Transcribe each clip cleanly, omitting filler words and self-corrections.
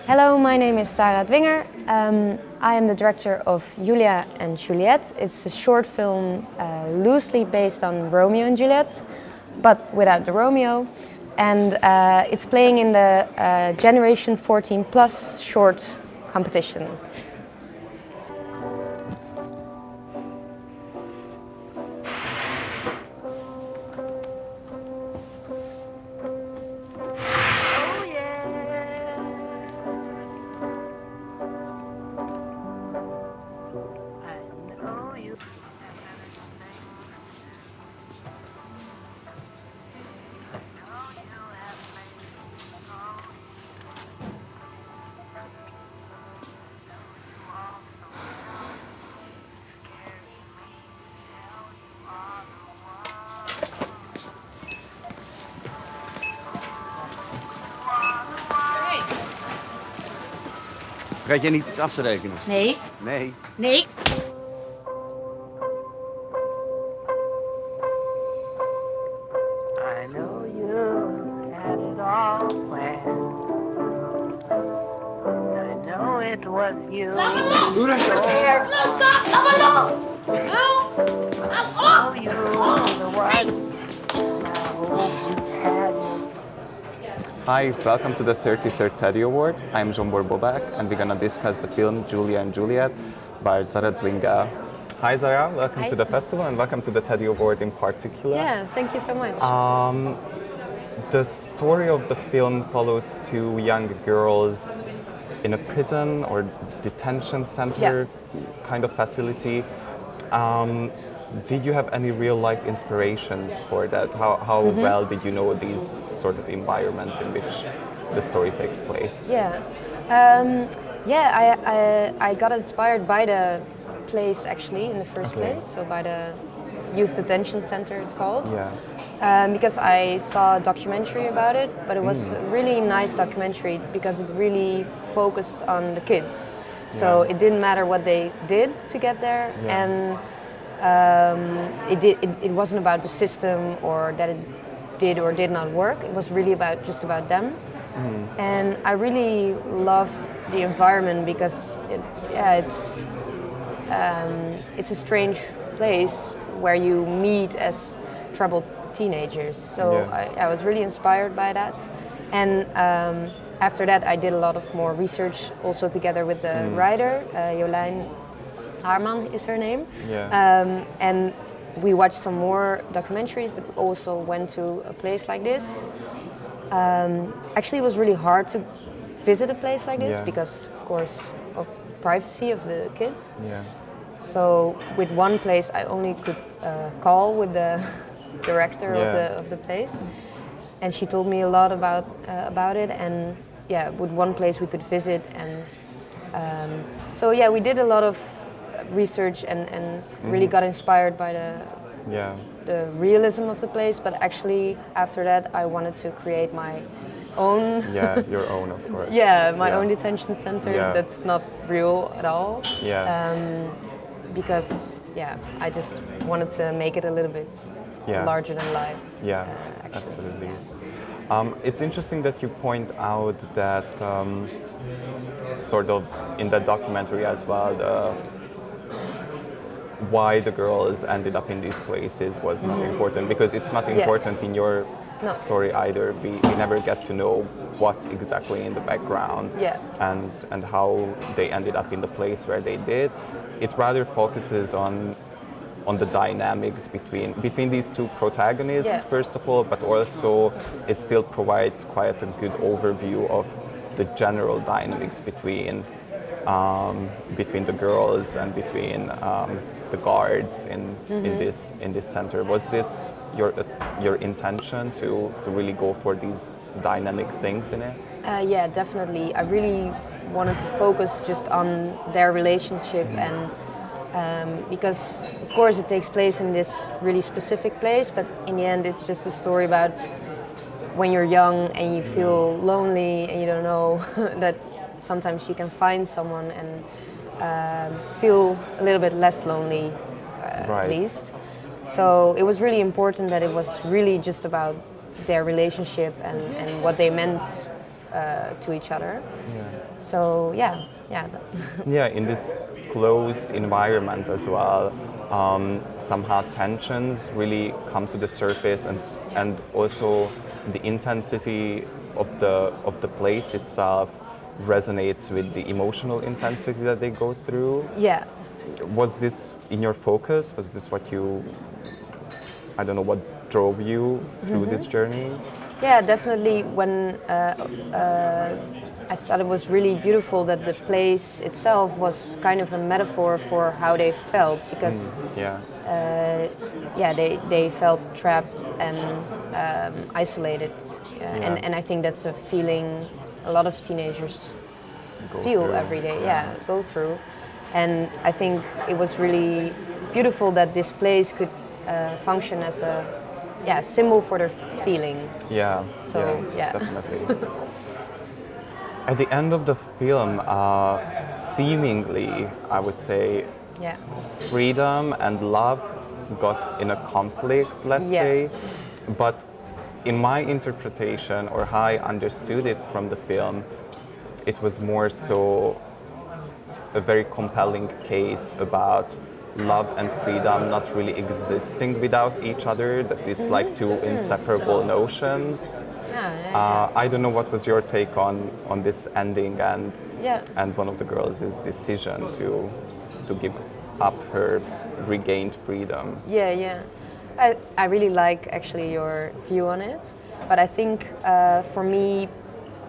Hello, my name is Zara Dwinger. I am the director of Yulia and Juliet. It's a short film loosely based on Romeo and Juliet, but without the Romeo. And it's playing in the Generation 14 Plus short competition. Vergeet je niet iets af te rekenen? Nee. Nee. Nee. I know you had it all planned. I know it was you. Doe dat! Laat me los! Oh, you the one. I hope you had me. Hi, welcome to the 33rd Teddy Award. I'm Zsombor Bobák and we're gonna discuss the film Yulia and Juliet by Zara Dwinger. Hi Zara, welcome Hi. to the festival and welcome to the Teddy Award in particular. Yeah, thank you so much. The story of the film follows two young girls in a prison or detention center kind of facility. Did you have any real life inspirations for that? How well did you know these sort of environments in which the story takes place? I got inspired by the place actually in the first place, so by the youth detention center it's called. Because I saw a documentary about it, but it was a really nice documentary because it really focused on the kids. So it didn't matter what they did to get there, and it wasn't about the system or that it did or did not work. It was really just about them. And I really loved the environment because it's a strange place where you meet as troubled teenagers. So I was really inspired by that. And after that I did a lot of more research also together with the writer, Yulia is her name. And we watched some more documentaries, but also went to a place like this. Actually, it was really hard to visit a place like this because, of course, of privacy of the kids. So with one place, I only could call with the director of the place, and she told me a lot about it. And with one place we could visit, and we did a lot of research and really got inspired by the realism of the place. But actually, after that, I wanted to create my own. Your own, of course. My own detention center that's not real at all. Because I just wanted to make it a little bit larger than life. Absolutely. It's interesting that you point out that sort of in that documentary as well, why the girls ended up in these places was not important, because it's not important in your story either. We never get to know what's exactly in the background and how they ended up in the place where they did. It rather focuses on the dynamics between these two protagonists, first of all, but also it still provides quite a good overview of the general dynamics between the girls and between the guards in this center. Was this your intention to really go for these dynamic things in it? Yeah, definitely. I really wanted to focus just on their relationship, and because of course it takes place in this really specific place, but in the end it's just a story about when you're young and you feel lonely and you don't know that sometimes you can find someone and feel a little bit less lonely, at least. So it was really important that it was really just about their relationship and what they meant to each other. Yeah. So yeah. Yeah, in this closed environment as well, somehow tensions really come to the surface, and also the intensity of the place itself resonates with the emotional intensity that they go through. Yeah. Was this in your focus? Was this what you, I don't know, what drove you through this journey? Yeah, definitely. When I thought it was really beautiful that the place itself was kind of a metaphor for how they felt, because they felt trapped and isolated, and I think that's a feeling a lot of teenagers feel every day. Go through, and I think it was really beautiful that this place could function as a symbol for their feeling. Definitely. At the end of the film, seemingly, I would say, freedom and love got in a conflict, let's say. But in my interpretation, or how I understood it from the film, it was more so a very compelling case about love and freedom not really existing without each other, that it's like two inseparable notions. I don't know what was your take on this ending and one of the girls' decision to give up her regained freedom. I really like actually your view on it, but I think for me,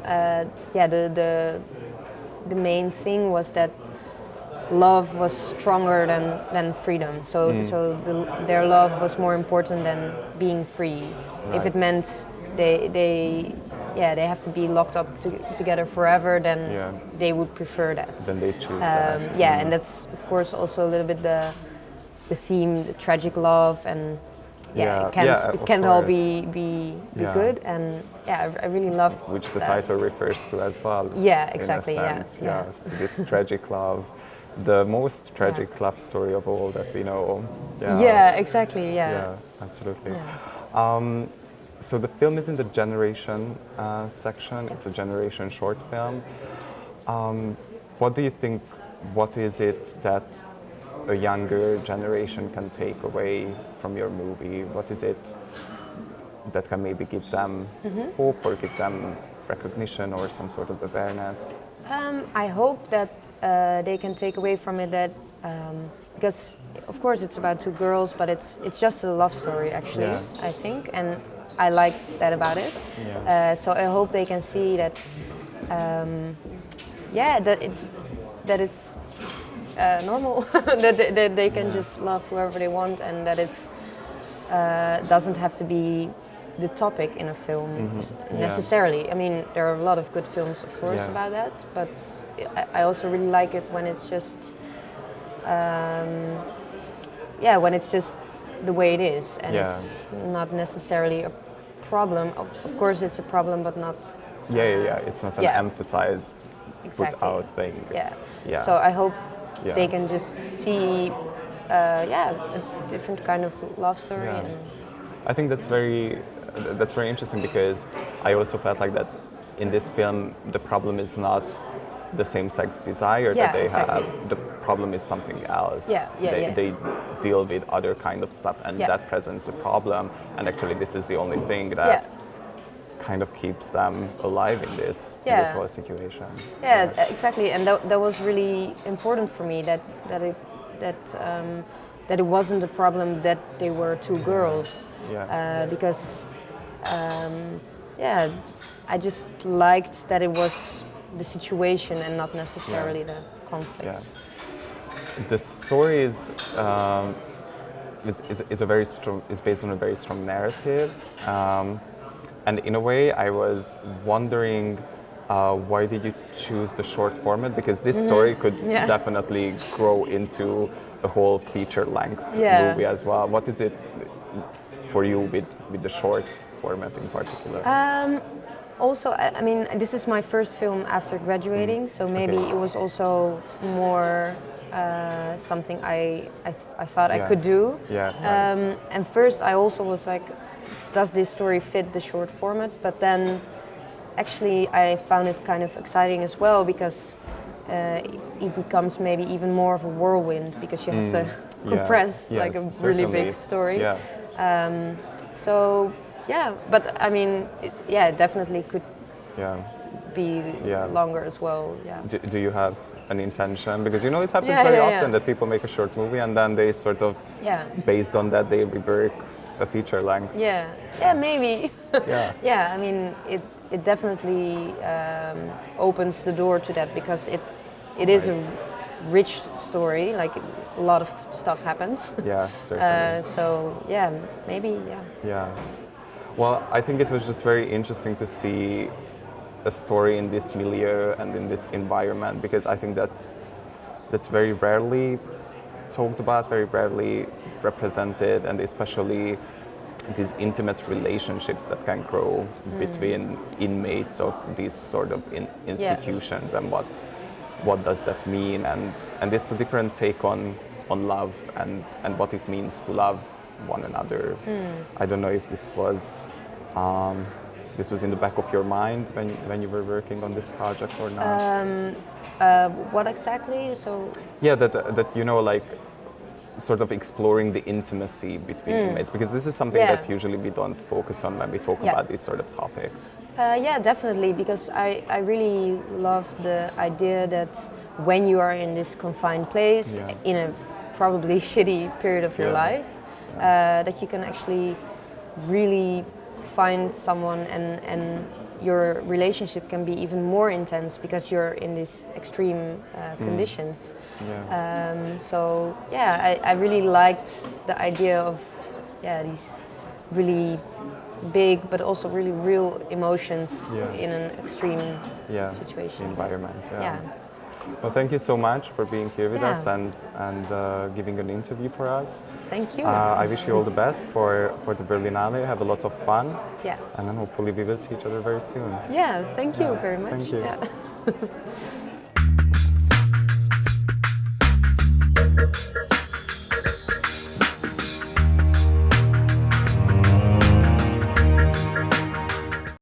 the main thing was that love was stronger than freedom. So their love was more important than being free. Right. If it meant they have to be locked up together forever, then they would prefer that. Then they choose that. And that's of course also a little bit the theme, the tragic love, and it can't all be good. And I really love which the title refers to as well. Yeah, exactly. In a sense, this tragic love. The most tragic love story of all that we know. Exactly. Yeah, absolutely. Yeah. So the film is in the generation section. It's a generation short film. What do you think? What is it that a younger generation can take away from your movie? What is it that can maybe give them hope or give them recognition or some sort of awareness? I hope that they can take away from it that because of course it's about two girls, but it's just a love story actually. I think, and I like that about it. So I hope they can see that that it's normal, that they can just love whoever they want, and that it's doesn't have to be the topic in a film necessarily. I mean, there are a lot of good films, of course, about that, but I also really like it when it's just, when it's just the way it is, and it's not necessarily a problem. Of course, it's a problem, but not. It's not an emphasized, put out thing. So I hope they can just see, a different kind of love story. And I think that's very interesting, because I also felt like that in this film the problem is not the same-sex desire that they have. The problem is something else. They deal with other kind of stuff, and that presents a problem. And actually, this is the only thing that kind of keeps them alive in this whole situation. Exactly. And that was really important for me. That it wasn't a problem that they were two girls. Because I just liked that it was the situation and not necessarily the conflict. The story is a very strong, is based on a very strong narrative, and in a way I was wondering why did you choose the short format, because this story could definitely grow into a whole feature-length movie as well. What is it for you with the short format in particular? Also, I mean, this is my first film after graduating, so maybe it was also more something I thought I could do. Yeah. Right. And first I also was like, does this story fit the short format? But then actually I found it kind of exciting as well, because it becomes maybe even more of a whirlwind, because you have to compress like a really big story. Yeah. So yeah, but I mean, it definitely could be longer as well. Yeah. Do you have an intention? Because it happens very often that people make a short movie and then they sort of, based on that, they rework a feature length. Yeah, maybe. I mean, it definitely opens the door to that, because it is a rich story. Like, a lot of stuff happens. Yeah, certainly. So yeah, maybe. Yeah. Well, I think it was just very interesting to see a story in this milieu and in this environment, because I think that's very rarely talked about, very rarely represented, and especially these intimate relationships that can grow between inmates of these sort of institutions, and what does that mean, and it's a different take on love and what it means to love one another. I don't know if this was in the back of your mind when you were working on this project or not. What exactly? So yeah, that like sort of exploring the intimacy between inmates, because this is something that usually we don't focus on when we talk about these sort of topics. Yeah, definitely, because I really love the idea that when you are in this confined place, in a probably shitty period of your life, that you can actually really find someone, and your relationship can be even more intense because you're in these extreme conditions. So yeah, I really liked the idea of these really big but also really real emotions in an extreme situation. Environment. Well, thank you so much for being here with us and giving an interview for us. Thank you. I wish you all the best for the Berlinale. Have a lot of fun. Yeah. And then hopefully we will see each other very soon. Yeah, thank you very much. Thank you.